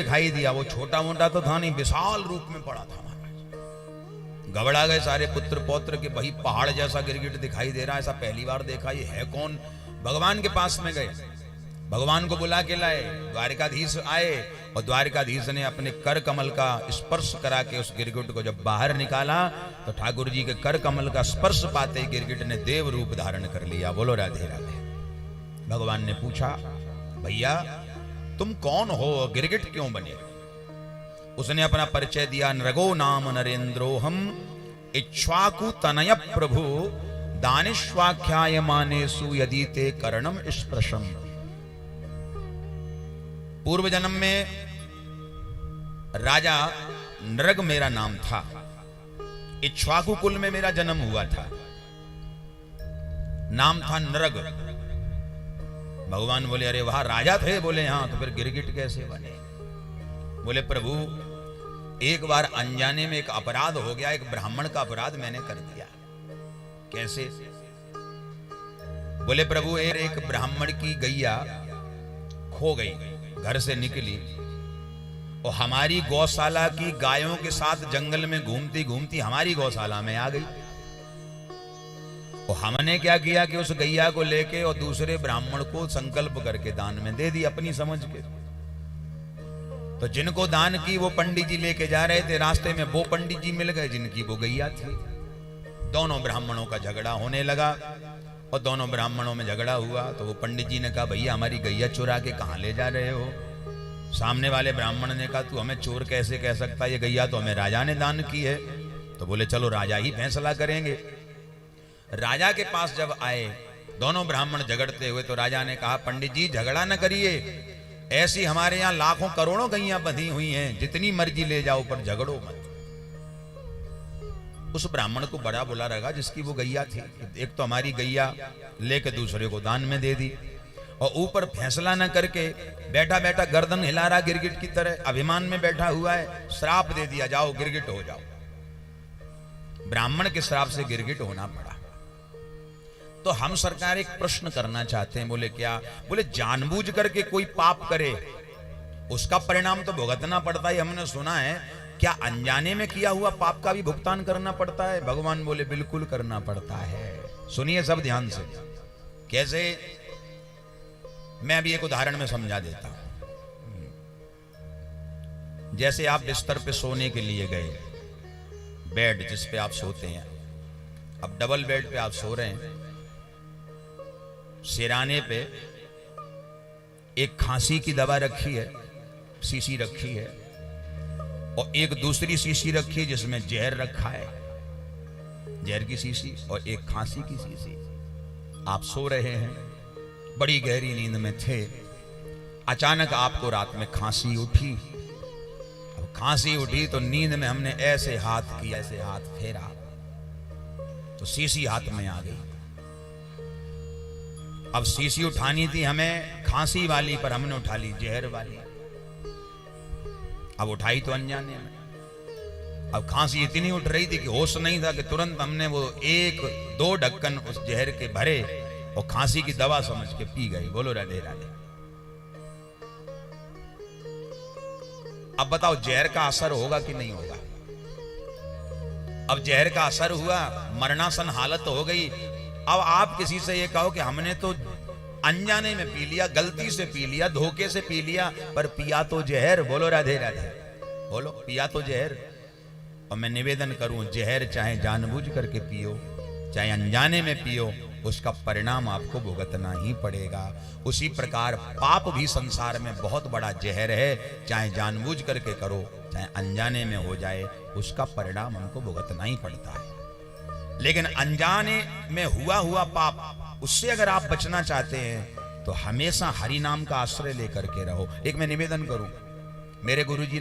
दिखाई दिया। वो छोटा मोटा तो था नहीं, विशाल रूप में पड़ा था महाराज। घबरा गए सारे पुत्र पौत्र के, भाई पहाड़ जैसा गिरगिट दिखाई दे रहा है, ऐसा पहली बार देखा, ये है कौन। भगवान के पास में गए, भगवान को बुला के लाए। द्वारिकाधीश आए और द्वारिकाधीश ने अपने कर कमल का स्पर्श करा के उस गिरगिट को जब बाहर निकाला तो ठाकुर जी के कर कमल का स्पर्श पाते ही गिरगिट ने देव रूप धारण कर लिया। बोलो राधे राधे। भगवान ने पूछा, भैया तुम कौन हो, गिरगिट क्यों बने? उसने अपना परिचय दिया, नृगो नाम नरेंद्रो हम इक्ष्वाकु तनय प्रभु दानिश्वाख्याय मानेसु यदि ते कर्णम स्पृशम। पूर्व जन्म में राजा नृग मेरा नाम था, इक्ष्वाकु कुल में मेरा जन्म हुआ था, नाम था नृग। भगवान बोले, अरे वहां राजा थे? बोले हाँ। तो फिर गिरगिट कैसे बने? बोले प्रभु एक बार अनजाने में एक अपराध हो गया, एक ब्राह्मण का अपराध मैंने कर दिया। कैसे? बोले प्रभु एक ब्राह्मण की गैया खो गई, घर से निकली और हमारी गौशाला की गायों के साथ जंगल में घूमती घूमती हमारी गौशाला में आ गई। और हमने क्या किया कि उस गैया को लेके और दूसरे ब्राह्मण को संकल्प करके दान में दे दी अपनी समझ के। तो जिनको दान की वो पंडित जी लेके जा रहे थे, रास्ते में वो पंडित जी मिल गए जिनकी वो गैया थी। दोनों ब्राह्मणों का झगड़ा होने लगा और दोनों ब्राह्मणों में झगड़ा हुआ तो वो पंडित जी ने कहा, भैया हमारी गैया चुरा के कहाँ ले जा रहे हो? सामने वाले ब्राह्मण ने कहा, तू हमें चोर कैसे कह सकता है, ये गैया तो हमें राजा ने दान की है। तो बोले चलो राजा ही फैसला करेंगे। राजा के पास जब आए दोनों ब्राह्मण झगड़ते हुए तो राजा ने कहा, पंडित जी झगड़ा न करिए, ऐसी हमारे यहाँ लाखों करोड़ों गैयां बंधी हुई हैं, जितनी मर्जी ले जाओ पर झगड़ो मत। उस ब्राह्मण को बड़ा बुला लगा जिसकी वो गैया थी, एक तो हमारी गैया लेके दूसरे को दान में दे दी और ऊपर फैसला न करके बैठा बैठा गर्दन हिला रहा गिरगिट की तरह, अभिमान में बैठा हुआ है। श्राप दे दिया, जाओ गिरगिट हो जाओ। ब्राह्मण के श्राप से गिरगिट होना पड़ा। तो हम सरकार एक प्रश्न करना चाहते हैं। बोले क्या? बोले जानबूझ करके कोई पाप करे उसका परिणाम तो भुगतना पड़ता है, हमने सुना है। क्या अनजाने में किया हुआ पाप का भी भुगतान करना पड़ता है? भगवान बोले बिल्कुल करना पड़ता है। सुनिए सब ध्यान से। कैसे? मैं अभी एक उदाहरण में समझा देता हूं। जैसे आप बिस्तर पे सोने के लिए गए, बेड जिस पे आप सोते हैं, अब डबल बेड पे आप सो रहे हैं, सिराने पे एक खांसी की दवा रखी है, शीशी रखी है, और एक दूसरी शीशी रखी है जिसमें जहर रखा है, जहर की शीशी, और एक खांसी की शीशी। आप सो रहे हैं, बड़ी गहरी नींद में थे, अचानक आपको रात में खांसी उठी। अब खांसी उठी तो नींद में हमने ऐसे हाथ किया, ऐसे हाथ फेरा तो शीशी हाथ में आ गई। अब शीशी उठानी थी हमें खांसी वाली, पर हमने उठा ली जहर वाली। अब उठाई तो अनजाने में। अब खांसी इतनी उठ रही थी कि होश नहीं था कि तुरंत हमने वो एक दो ढक्कन उस जहर के भरे और खांसी की दवा समझ के पी गई। बोलो राधे राधे। अब बताओ जहर का असर होगा कि नहीं होगा? अब जहर का असर हुआ, मरणासन हालत हो गई। अब आप किसी से ये कहो कि हमने तो अनजाने में पी लिया, गलती से पी लिया, धोखे से पी लिया, पर पिया तो जहर। बोलो राधे राधे। बोलो पिया तो जहर। और मैं निवेदन करूं, जहर चाहे जानबूझ करके पियो चाहे अनजाने में पियो, उसका परिणाम आपको भुगतना ही पड़ेगा। उसी प्रकार पाप भी संसार में बहुत बड़ा जहर है, चाहे जानबूझ करके करो चाहे अनजाने में हो जाए, उसका परिणाम हमको भुगतना ही पड़ता है। लेकिन अनजाने में हुआ पाप, उससे अगर आप बचना चाहते हैं तो हमेशा हरि नाम का आश्रय लेकर के रहो। एक मैं निवेदन करूं, मेरे गुरुजी